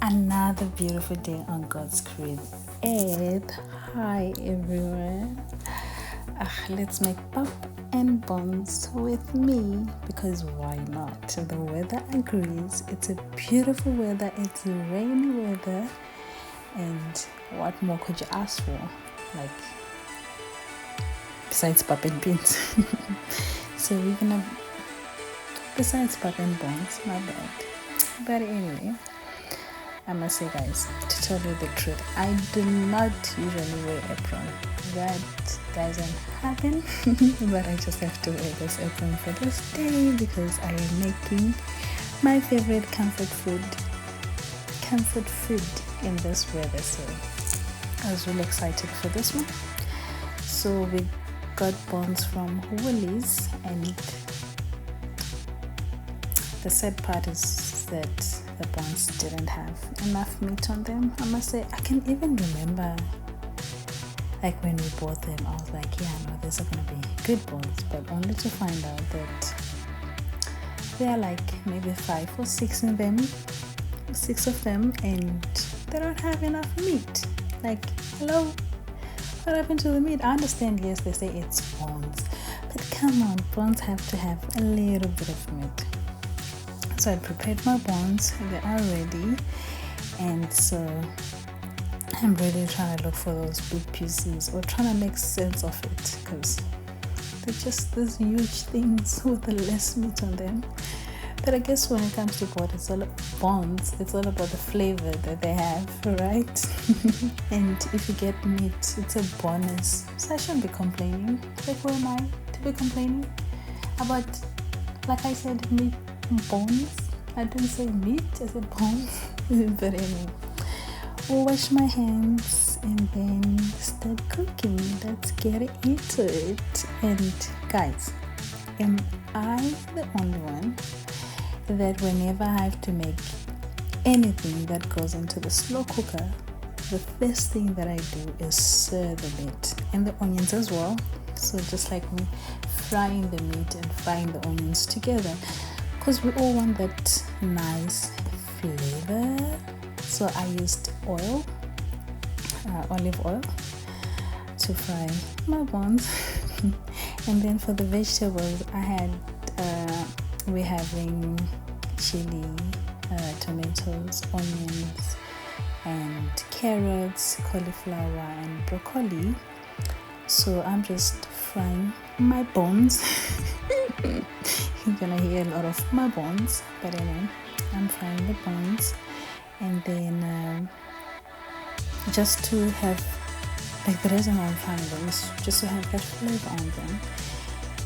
Another beautiful day on God's green earth. Hi everyone. Let's make pop and buns with me because why not? The weather agrees. It's a beautiful weather. It's rainy weather, and what more could you ask for? Like besides pop and beans. So we're gonna besides pop and buns. My bad. But anyway. I must say, guys, to tell you the truth, I do not usually wear apron. That doesn't happen, but I just have to wear this apron for this day because I am making my favorite comfort food in this weather. So I was really excited for this one. So we got buns from Woolies, and the sad part is that the buns didn't have enough meat on them. I must say, I can even remember like when we bought them, I was like, yeah, no, these are gonna be good buns, but only to find out that there are like maybe 5 or 6 of them, and they don't have enough meat. Like, hello, what happened to the meat? I understand, yes, they say it's buns, but come on, buns have to have a little bit of meat. So I prepared my buns, they are ready, and so I'm really trying to look for those big pieces or trying to make sense of it because they're just these huge things with the less meat on them. But I guess when it comes to buns, it's all about the flavor that they have, right? And if you get meat, it's a bonus. So I shouldn't be complaining. Like, who am I to be complaining about, like I said, meat? Bones. I didn't say meat, I said bones. But anyway, we'll wash my hands and then start cooking. Let's get into it. And guys, am I the only one that whenever I have to make anything that goes into the slow cooker, the first thing that I do is stir the meat and the onions as well? So just like me frying the meat and frying the onions together, because we all want that nice flavor. So I used olive oil to fry my buns. And then for the vegetables, we're having chili, tomatoes, onions, and carrots, cauliflower, and broccoli. So I'm just frying my buns. You're gonna hear a lot of my buns, but anyway, I'm frying the buns, and then just to have, like, the reason why I'm frying them is just to have that flavor on them.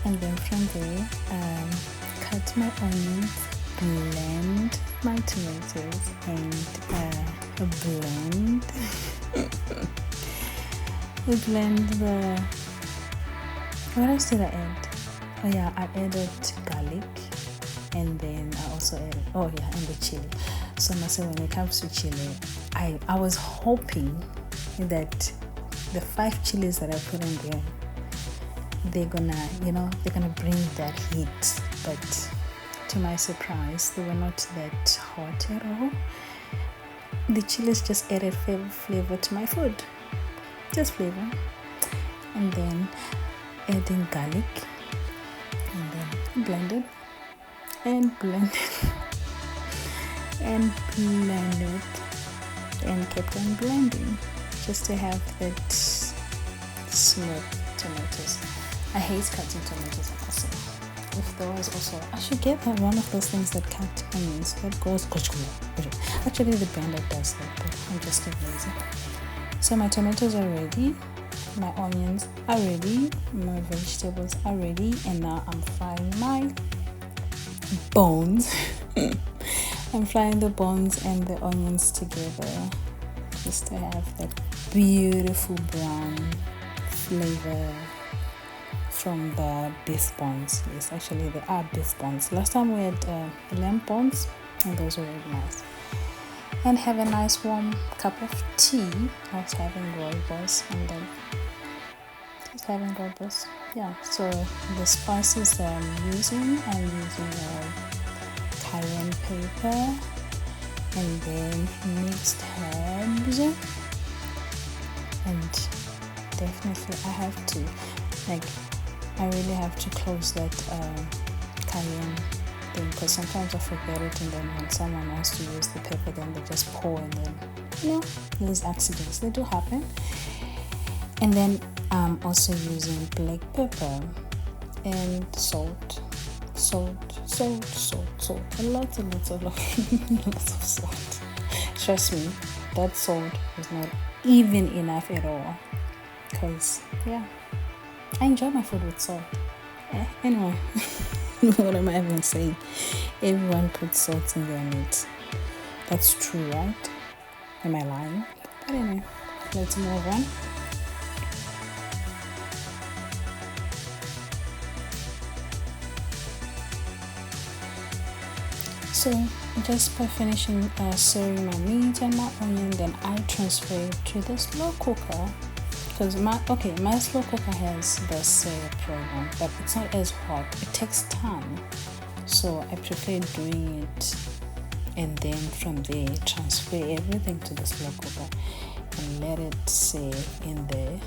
And then from there, cut my onions, blend my tomatoes, and blend the, what else did I add? Oh yeah, I added garlic, and then I also added, and the chili. So I must say, when it comes to chili, I was hoping that the 5 chilies that I put in there, they're gonna bring that heat. But to my surprise, they were not that hot at all. The chilies just added flavor to my food, just flavor. And then adding garlic, and then blended and kept on blending just to have that smooth tomatoes. I hate cutting tomatoes also. If there was also, I should get one of those things that cut onions that goes. Actually, the blender does that, but I'm just too lazy. So my tomatoes are ready, my onions are ready, my vegetables are ready, and now I'm frying my bones. I'm frying the bones and the onions together just to have that beautiful brown flavor from the beef bones. Yes, actually they are beef bones. Last time we had lamb bones, and those were really nice. And have a nice warm cup of tea. I was having rooibos, and then just having rooibos. Yeah, so the spices I'm using cayenne pepper, and then mixed herbs, and definitely I have to, like, I really have to close that cayenne thing, because sometimes I forget it, and then when someone wants to use the pepper, then they just pour, and then these accidents, they do happen. And then I'm also using black pepper and salt, a lot of salt. Trust me, that salt is not even enough at all, because I enjoy my food with salt. Anyway, what am I even saying? Everyone puts salt in their meat. That's true, right? Am I lying? But anyway, let's move on. So just by finishing serving my meat and my onion, then I transfer it to the slow cooker, because my slow cooker has the Sear program, but it's not as hot. It takes time, so I prefer doing it and then from there transfer everything to the slow cooker and let it say in the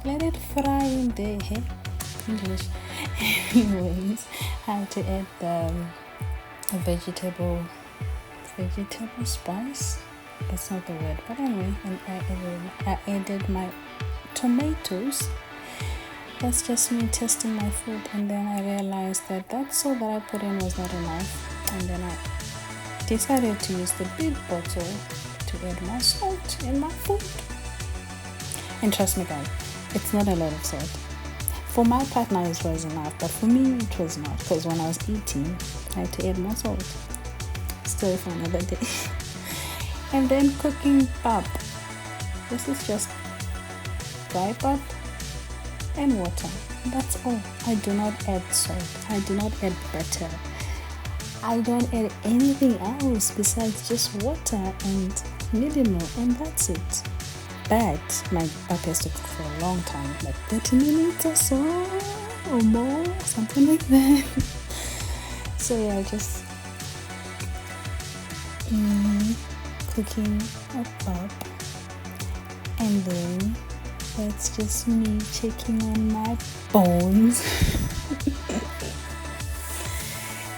let it fry in there. English. Anyways, I had to add the vegetable spice. That's not the word, but anyway, and I added my tomatoes. That's just me testing my food, and then I realized that salt that I put in was not enough, and then I decided to use the big bottle to add more salt in my food. And trust me, guys, it's not a lot of salt. For my partner, it was enough, but for me, it was not, because when I was eating, I had to add more salt. Story for another day. And then cooking pap. This is just dry pap and water. That's all. I do not add salt. I do not add butter. I don't add anything else besides just water and minimum, and that's it. But my pap has to cook for a long time, like 30 minutes or so, or more, something like that. So yeah, just cooking a pap, and then that's just me checking on my bones.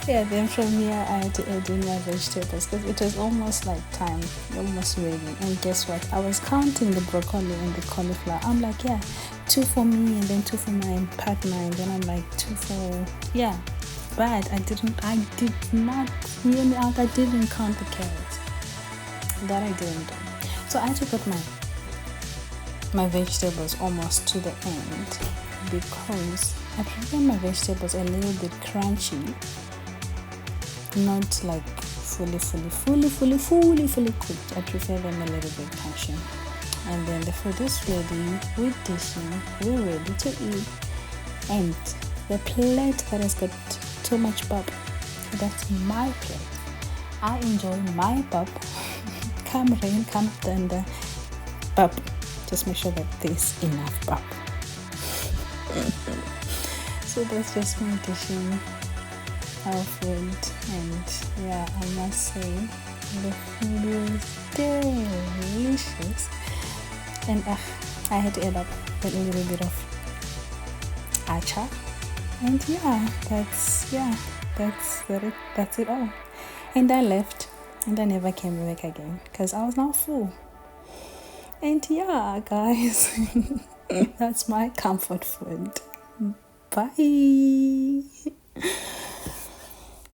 Yeah, then from here I had to add in my vegetables, because it was almost like time, almost ready. And guess what? I was counting the broccoli and the cauliflower. I'm like, 2 for me, and then 2 for my partner, and then I'm like 2 for But I did not hear me out. I didn't count the carrots. That I didn't do. So I had to put my vegetables almost to the end, because I prefer my vegetables a little bit crunchy. Not like fully cooked. I prefer them a little bit crunchy. And then the food is ready. We're dishing. We're ready to eat. And the plate that has got too much pap, that's my plate. I enjoy my pap. Come rain, come thunder, pap. Just make sure that there's enough pap. So that's just my dishing our food, and I must say the food was delicious, and I had to add up a little bit of acha, and that's it all. And I left, and I never came back again, because I was now full. And guys, that's my comfort food. Bye.